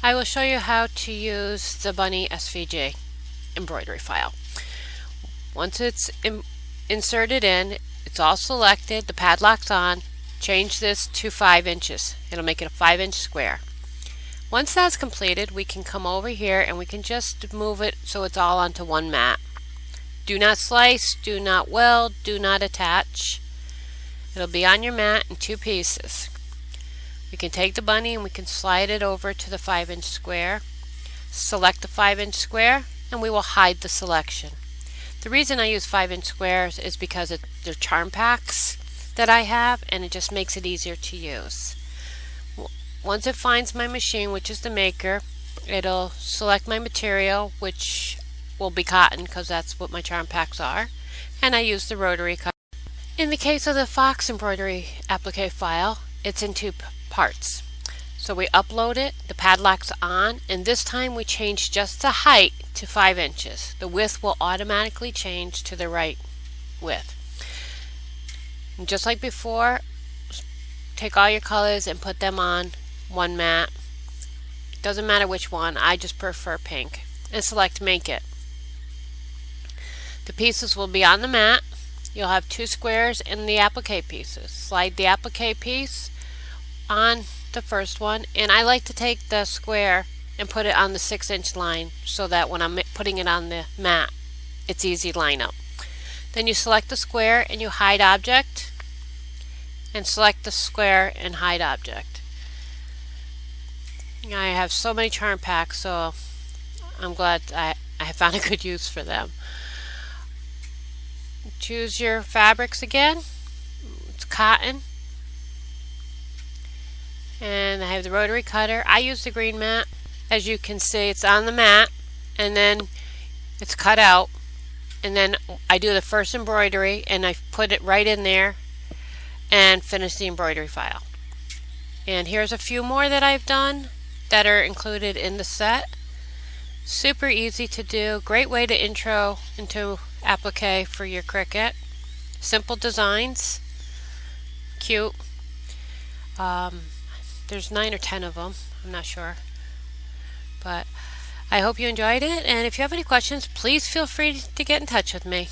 I will show you how to use the Bunny SVG embroidery file. Once it's inserted in, it's all selected, the padlock's on, change this to 5 inches. It'll make it a 5-inch square. Once that's completed, we can come over here and we can just move it so it's all onto one mat. Do not slice, do not weld, do not attach. It'll be on your mat in 2 pieces. We can take the bunny and we can slide it over to the 5-inch square. Select the 5-inch square and we will hide the selection. The reason I use 5-inch squares is because they're charm packs that I have, and it just makes it easier to use. Once it finds my machine, which is the maker, it'll select my material, which will be cotton because that's what my charm packs are, and I use the rotary cutter. In the case of the Fox embroidery applique file, it's in 2 parts. So we upload it, the padlock's on, and this time we change just the height to 5 inches. The width will automatically change to the right width. And just like before, take all your colors and put them on one mat. Doesn't matter which one, I just prefer pink. And select Make It. The pieces will be on the mat. You'll have 2 squares and the applique pieces. Slide the applique piece on the first one, and I like to take the square and put it on the 6-inch line so that when I'm putting it on the mat, it's easy line up. Then you select the square and you hide object, and select the square and hide object. I have so many charm packs, so I'm glad I have found a good use for them. Choose your fabrics again. It's cotton. And I have the rotary cutter. I use the green mat. As you can see, it's on the mat and then it's cut out, and then I do the first embroidery and I put it right in there and finish the embroidery file. And here's a few more that I've done that are included in the set. Super easy to do. Great way to intro into applique for your Cricut. Simple designs. Cute. There's 9 or 10 of them, I'm not sure, but I hope you enjoyed it, and if you have any questions, please feel free to get in touch with me.